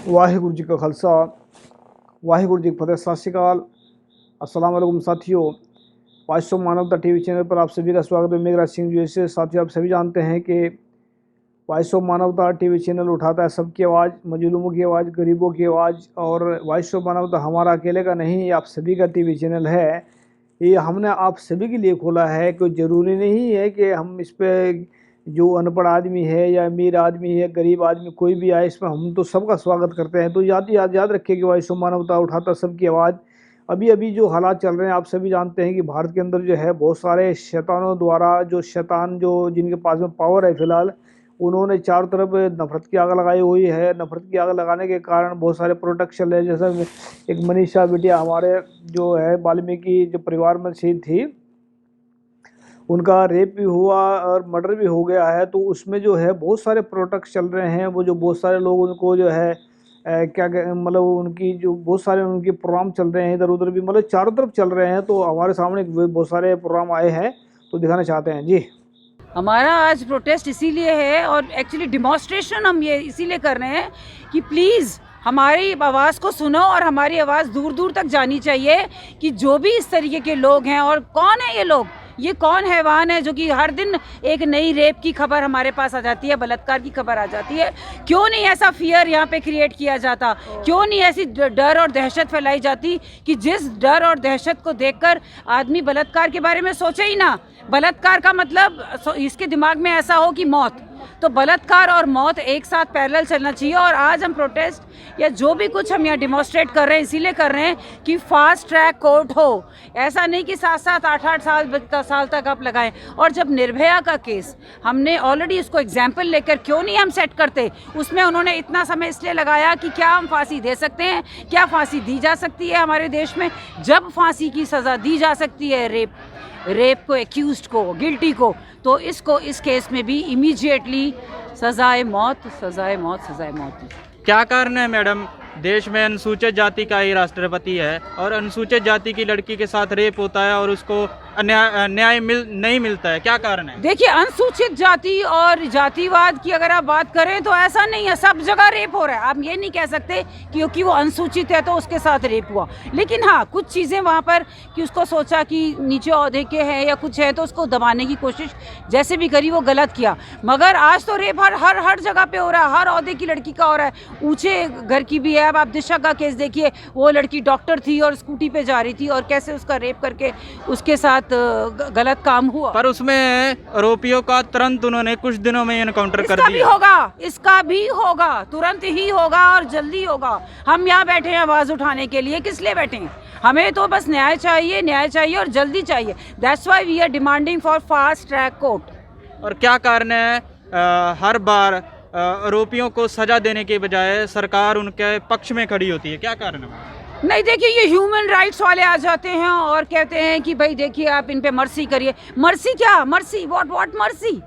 वाहिगुरु जी का खालसा वाहिगुरु जी की फतेह। सत श्री अकाल, अस्सलाम वालेकुम साथियों। वॉइस ऑफ मानवता टीवी चैनल पर आप सभी का स्वागत है। मेघराज सिंह यूएसए। साथियों, आप सभी जानते हैं कि वॉइस ऑफ मानवता टीवी चैनल उठाता है सबकी आवाज़, मजलूमों की आवाज़, गरीबों की आवाज़। और वॉइस ऑफ मानवता हमारा अकेले का नहीं, ये आप सभी का टीवी चैनल है। ये हमने आप सभी के लिए खोला है। कोई ज़रूरी नहीं है कि हम इस पर जो अनपढ़ आदमी है या अमीर आदमी है, गरीब आदमी, कोई भी आए, इसमें हम तो सबका स्वागत करते हैं। तो याद रखिए कि वॉइस ऑफ मानवता उठाता सबकी आवाज़। अभी जो हालात चल रहे हैं, आप सभी जानते हैं कि भारत के अंदर जो है बहुत सारे शैतानों द्वारा, जो शैतान जो जिनके पास में पावर है फिलहाल, उन्होंने चारों तरफ नफरत की आग लगाई हुई है। नफरत की आग लगाने के कारण बहुत सारे प्रोडक्ट चल रहे हैं। जैसे एक मनीषा बिटिया हमारे जो है वाल्मीकि जो परिवार में शहीद थी, उनका रेप भी हुआ और मर्डर भी हो गया है। तो उसमें जो है बहुत सारे प्रोडक्ट चल रहे हैं। वो जो बहुत सारे लोग उनको जो है मतलब उनकी जो बहुत सारे उनके प्रोग्राम चल रहे हैं, इधर उधर भी, मतलब चारों तरफ चल रहे हैं। तो हमारे सामने बहुत सारे प्रोग्राम आए हैं, तो दिखाना चाहते हैं जी। हमारा आज प्रोटेस्ट इसीलिए है और एक्चुअली डिमॉन्स्ट्रेशन हम ये इसीलिए कर रहे हैं कि प्लीज़ हमारी आवाज़ को सुनो और हमारी आवाज़ दूर दूर तक जानी चाहिए कि जो भी इस तरीके के लोग हैं, और कौन है ये लोग, ये कौन हैवान है जो कि हर दिन एक नई रेप की खबर हमारे पास आ जाती है, बलात्कार की खबर आ जाती है। क्यों नहीं ऐसा फियर यहाँ पे क्रिएट किया जाता? क्यों नहीं ऐसी डर और दहशत फैलाई जाती कि जिस डर और दहशत को देखकर आदमी बलात्कार के बारे में सोचे ही ना। बलात्कार का मतलब इसके दिमाग में ऐसा हो कि मौत, तो बलात्कार और मौत एक साथ पैरेलल चलना चाहिए। और आज हम प्रोटेस्ट या जो भी कुछ हम यहाँ डिमॉन्स्ट्रेट कर रहे हैं इसीलिए कर रहे हैं कि फास्ट ट्रैक कोर्ट हो। ऐसा नहीं कि 7-7 8-8 साल 10 साल तक आप लगाएं। और जब निर्भया का केस हमने ऑलरेडी उसको एग्जाम्पल लेकर क्यों नहीं हम सेट करते, उसमें उन्होंने इतना समय इसलिए लगाया कि क्या हम फांसी दे सकते हैं, क्या फांसी दी जा सकती है हमारे देश में। जब फांसी की सज़ा दी जा सकती है रेप को, एक्यूज्ड को, गिल्टी को, तो इसको इस केस में भी इमीडिएटली सजाए मौत। क्या कारण है मैडम, देश में अनुसूचित जाति का ही राष्ट्रपति है और अनुसूचित जाति की लड़की के साथ रेप होता है और उसको न्याय नहीं मिलता है, क्या कारण है? देखिए, अनुसूचित जाति और जातिवाद की अगर आप बात करें तो ऐसा नहीं है, सब जगह रेप हो रहा है। आप ये नहीं कह सकते क्योंकि वो अनुसूचित है तो उसके साथ रेप हुआ। लेकिन हाँ, कुछ चीज़ें वहाँ पर कि उसको सोचा कि नीचे ओहदे के है या कुछ है तो उसको दबाने की कोशिश जैसे भी करी, वो गलत किया। मगर आज तो रेप हर जगह पे हो रहा है, हर ओहदे की लड़की का हो रहा है। ऊँचे घर की भी है। अब आप दिशा का केस देखिए, वो लड़की डॉक्टर थी और स्कूटी पे जा रही थी और कैसे उसका रेप करके उसके साथ गलत काम हुआ। पर उसमें आरोपियों का तुरंत उन्होंने कुछ दिनों में एनकाउंटर कर दिया। इसका भी होगा, तुरंत ही होगा और जल्दी होगा। हम यहाँ बैठे हैं आवाज उठाने के लिए, किस लिए बैठे हैं? हमें तो बस न्याय चाहिए और जल्दी चाहिए। That's why we are demanding for fast track court. और क्या कारण है हर बार आरोपियों को सजा देने के बजाय सरकार उनके पक्ष में खड़ी होती है, क्या कारण है? नहीं, देखिए, ये ह्यूमन राइट्स वाले आ जाते हैं और कहते हैं कि भाई देखिए आप इन पे मर्सी करिए। मर्सी क्या? Mercy what mercy?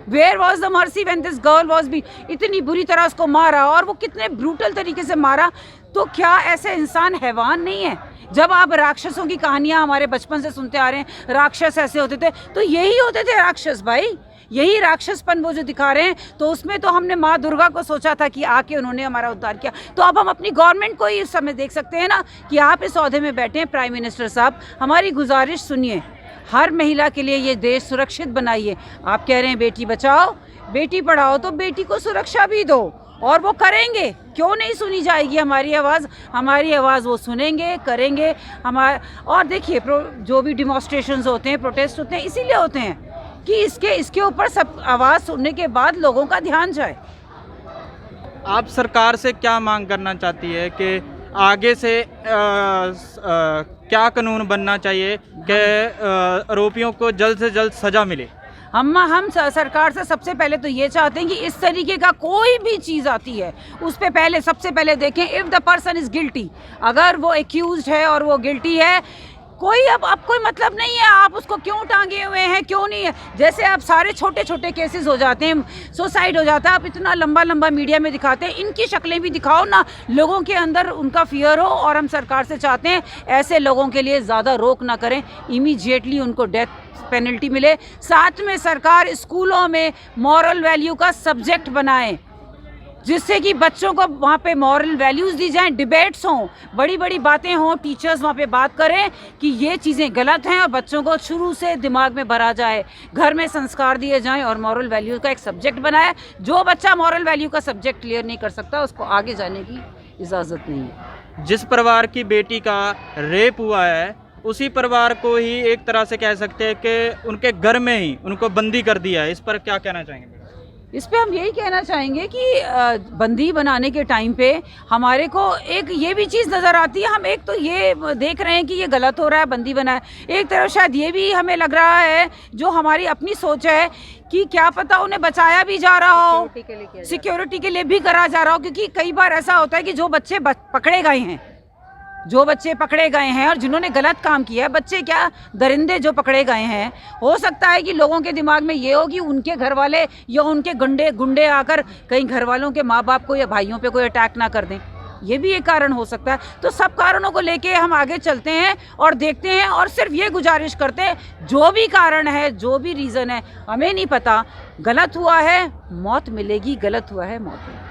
Where was the mercy when this girl was be इतनी बुरी तरह उसको मारा, और वो कितने ब्रूटल तरीके से मारा। तो क्या ऐसे इंसान हैवान नहीं है? जब आप राक्षसों की कहानियां हमारे बचपन से सुनते आ रहे हैं, राक्षस ऐसे होते थे, तो यही होते थे राक्षस भाई, यही राक्षसपन वो जो दिखा रहे हैं। तो उसमें तो हमने माँ दुर्गा को सोचा था कि आके उन्होंने हमारा उद्धार किया। तो अब हम अपनी गवर्नमेंट को इस समय देख सकते हैं ना कि आप इस ओहदे में बैठे हैं, प्राइम मिनिस्टर साहब, हमारी गुजारिश सुनिए, हर महिला के लिए ये देश सुरक्षित बनाइए। आप कह रहे हैं बेटी बचाओ बेटी पढ़ाओ, तो बेटी को सुरक्षा भी दो, और वो करेंगे। क्यों नहीं सुनी जाएगी हमारी आवाज़ वो सुनेंगे, करेंगे और देखिए, जो भी डिमॉन्स्ट्रेशंस होते हैं, प्रोटेस्ट होते हैं, इसीलिए होते हैं कि इसके ऊपर सब आवाज़ सुनने के बाद लोगों का ध्यान जाए। आप सरकार से क्या मांग करना चाहती है कि आगे से क्या कानून बनना चाहिए कि आरोपियों को जल्द से जल्द सजा मिले? हम सरकार से सबसे पहले तो ये चाहते हैं कि इस तरीके का कोई भी चीज़ आती है उस पे सबसे पहले देखें if the person is guilty. अगर वो एक्यूज्ड है और वो गिल्टी है, कोई अब कोई मतलब नहीं है आप उसको क्यों टांगे हुए हैं, क्यों नहीं है। जैसे आप सारे छोटे छोटे केसेस हो जाते हैं, सुसाइड हो जाता है, आप इतना लंबा मीडिया में दिखाते हैं, इनकी शक्लें भी दिखाओ ना, लोगों के अंदर उनका फियर हो। और हम सरकार से चाहते हैं ऐसे लोगों के लिए ज़्यादा रोक ना करें, इमीडिएटली उनको डेथ पेनल्टी मिले। साथ में सरकार स्कूलों में मॉरल वैल्यू का सब्जेक्ट बनाए जिससे कि बच्चों को वहाँ पे मॉरल वैल्यूज़ दी जाएं, डिबेट्स हों, बड़ी बड़ी बातें हों, टीचर्स वहाँ पे बात करें कि ये चीज़ें गलत हैं और बच्चों को शुरू से दिमाग में भरा जाए, घर में संस्कार दिए जाएं और मॉरल वैल्यूज़ का एक सब्जेक्ट बनाए। जो बच्चा मॉरल वैल्यू का सब्जेक्ट क्लियर नहीं कर सकता उसको आगे जाने की इजाज़त नहीं है। जिस परिवार की बेटी का रेप हुआ है उसी परिवार को ही एक तरह से कह सकते हैं कि उनके घर में ही उनको बंदी कर दिया है, इस पर क्या कहना चाहेंगे? इस पे हम यही कहना चाहेंगे कि बंदी बनाने के टाइम पे हमारे को एक ये भी चीज़ नज़र आती है, हम एक तो ये देख रहे हैं कि ये गलत हो रहा है, बंदी बना है, एक तरफ शायद ये भी हमें लग रहा है जो हमारी अपनी सोच है कि क्या पता उन्हें बचाया भी जा रहा हो, सिक्योरिटी के लिए भी करा जा रहा हो, क्योंकि कई बार ऐसा होता है कि जो बच्चे पकड़े गए हैं, जो बच्चे पकड़े गए हैं और जिन्होंने गलत काम किया है, बच्चे क्या दरिंदे जो पकड़े गए हैं, हो सकता है कि लोगों के दिमाग में ये हो कि उनके घर वाले या उनके गुंडे आकर कहीं घर वालों के माँ बाप को या भाइयों पे कोई अटैक ना कर दें, ये भी एक कारण हो सकता है। तो सब कारणों को लेके हम आगे चलते हैं और देखते हैं और सिर्फ ये गुजारिश करते हैं, जो भी कारण है, जो भी रीज़न है, हमें नहीं पता, गलत हुआ है मौत मिलेगी, गलत हुआ है मौत मिलेगी।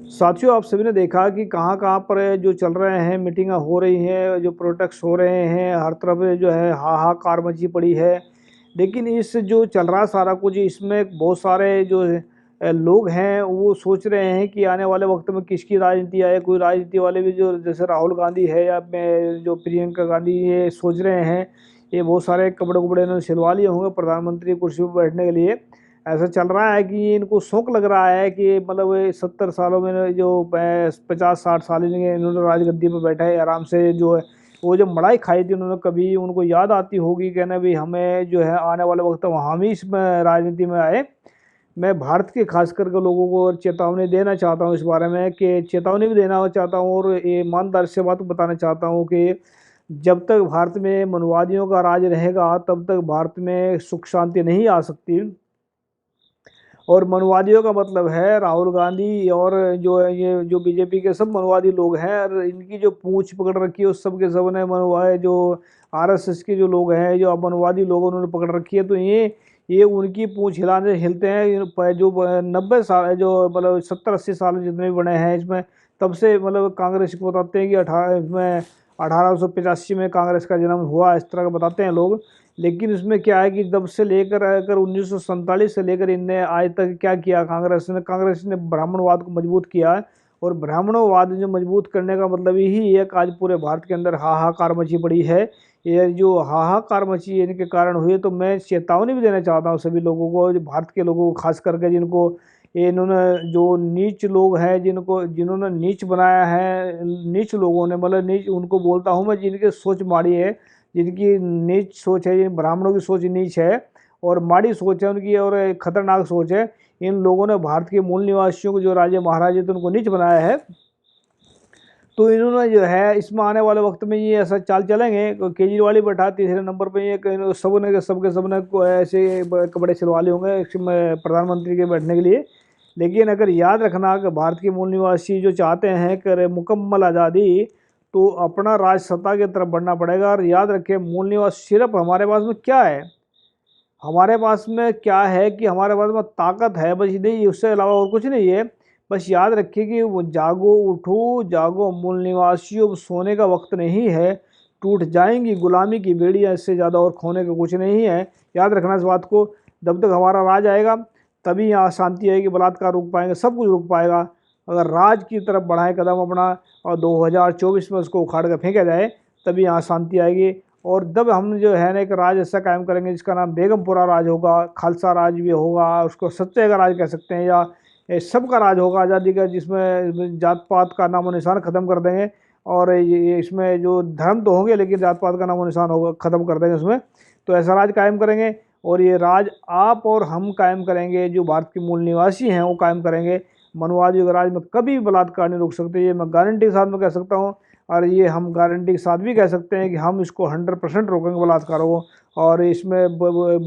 साथियों, आप सभी ने देखा कि कहाँ कहाँ पर जो चल रहे हैं, मीटिंगें हो रही हैं, जो प्रोटेस्ट हो रहे हैं, हर तरफ जो है हाहाकार मची पड़ी है। लेकिन इस जो चल रहा सारा कुछ, इसमें बहुत सारे जो लोग हैं वो सोच रहे हैं कि आने वाले वक्त में किसकी राजनीति आए। कोई राजनीति वाले भी जो जैसे राहुल गांधी है या जो प्रियंका गांधी, ये सोच रहे हैं, ये बहुत सारे कपड़े कपड़े इन्होंने सिलवा लिए होंगे प्रधानमंत्री कुर्सी पर बैठने के लिए। ऐसा चल रहा है कि इनको शौक लग रहा है कि मतलब 70 सालों में जो 50-60 साल इन्होंने राजगद्दी पर बैठा है आराम से, जो है वो जो मड़ाई खाई थी उन्होंने, कभी उनको याद आती होगी कहना भी हमें जो है आने वाले वक्त में हम ही इसमें राजनीति में आए। मैं भारत के खास करके लोगों को चेतावनी देना चाहता हूँ इस बारे में, कि चेतावनी भी देना चाहता हूँ और ये ईमानदारी से बात बताना चाहता हूँ कि जब तक भारत में मनुवादियों का राज रहेगा तब तक भारत में सुख शांति नहीं आ सकती। और मनुवादियों का मतलब है राहुल गांधी और जो है ये जो बीजेपी के सब मनुवादी लोग हैं, और इनकी जो पूंछ पकड़ रखी है उस सब के सब ने मनुवादी, जो आरएसएस के जो लोग हैं, जो मनुवादी लोग उन्होंने पकड़ रखी है। तो ये उनकी पूंछ हिलाने हिलते हैं। जो 90 साल, जो मतलब 70-80 साल जितने भी बने हैं इसमें, तब से मतलब कांग्रेस को बताते हैं कि 1885 में कांग्रेस का जन्म हुआ, इस तरह का बताते हैं लोग। लेकिन इसमें क्या है कि जब से लेकर 1947 से लेकर इनने आज तक क्या किया, कांग्रेस ने ब्राह्मणवाद को मजबूत किया है। और ब्राह्मणवाद जो मजबूत करने का मतलब यही है कि आज पूरे भारत के अंदर हाहाकार मची पड़ी है। ये जो हाहाकार मची इनके कारण हुई। तो मैं चेतावनी भी देना चाहता हूँ सभी लोगों को, जो भारत के लोगों को खास करके, जिनको इन्होंने जो नीच लोग हैं, जिन्होंने नीच बनाया है, नीच लोगों ने, मतलब नीच उनको बोलता हूँ मैं, जिनकी सोच माड़ी है, जिनकी नीच सोच है, जिन ब्राह्मणों की सोच नीच है और माड़ी सोच है उनकी, और खतरनाक सोच है। इन लोगों ने भारत के मूल निवासियों को, जो राजे महाराजे थे, उनको नीच बनाया है। तो इन्होंने जो है इसमें आने वाले वक्त में ये ऐसा चाल चलेंगे। केजरीवाल ही बैठा तीसरे नंबर पे, ये सबने ऐसे कपड़े सिलवा लिए होंगे प्रधानमंत्री के बैठने के लिए। लेकिन अगर याद रखना कि भारत के मूल निवासी जो चाहते हैं कि मुकम्मल आज़ादी, तो अपना राज सत्ता की तरफ बढ़ना पड़ेगा। और याद रखें, मूल निवास सिर्फ हमारे पास में क्या है, हमारे पास में क्या है कि हमारे पास में ताकत है, बस नहीं, उससे अलावा और कुछ नहीं है। बस याद रखिए कि वो जागो, उठो, जागो मूल निवासियों, सोने का वक्त नहीं है, टूट जाएंगी गुलामी की बेड़ियाँ, इससे ज़्यादा और खोने का कुछ नहीं है। याद रखना इस बात को। जब तक हमारा राज आएगा तभी यहाँ शांति आएगी, बलात्कार रुक पाएंगे, सब कुछ रुक पाएगा। अगर राज की तरफ बढ़ाए कदम अपना और 2024 में उसको उखाड़ कर फेंका जाए, तभी यहाँ शांति आएगी। और जब हम जो है ना एक राज ऐसा कायम करेंगे जिसका नाम बेगमपुरा राज होगा, खालसा राज भी होगा, उसको सच्चे का राज कह सकते हैं, या सबका राज होगा आज़ादी का, जिसमें जात पात का नामो निशान ख़त्म कर देंगे। और इसमें जो धर्म तो होंगे लेकिन जात पात का नामो निशान होगा, ख़त्म कर देंगे उसमें। तो ऐसा राज कायम करेंगे और ये राज आप और हम कायम करेंगे, जो भारत के मूल निवासी हैं वो कायम करेंगे। मनुवादियों के राज में कभी बलात्कार नहीं रुक सकते, ये मैं गारंटी के साथ में कह सकता हूँ। और ये हम गारंटी के साथ भी कह सकते हैं कि हम इसको 100% रोकेंगे बलात्कारों को। और इसमें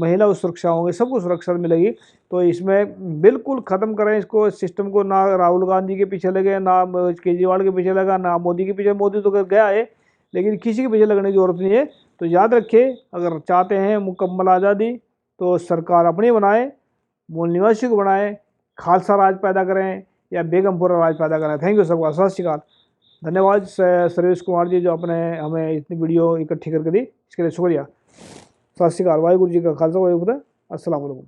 महिला सुरक्षा होंगी, सबको सुरक्षा मिलेगी। तो इसमें बिल्कुल ख़त्म करें इसको, सिस्टम को। ना राहुल गांधी के पीछे लगे, ना केजरीवाल के पीछे लगा, ना मोदी के पीछे। मोदी तो गया है, लेकिन किसी के पीछे लगने की ज़रूरत नहीं है। तो याद रखें, अगर चाहते हैं मुकम्मल आज़ादी तो सरकार अपनी बनाए, मूल निवासी को बनाए, खालसा राज पैदा करें, या बेगमपुरा राज पैदा करना है। थैंक यू सबका, सत श्री अकाल। धन्यवाद सर्वेश कुमार जी जो आपने हमें इतनी वीडियो इकट्ठी करके दी, इसके लिए शुक्रिया। सत श्री अकाल। वाहिगुरू जी का खालसा वाहिगुरू जी की फतेह। अस्सलाम वालेकुम।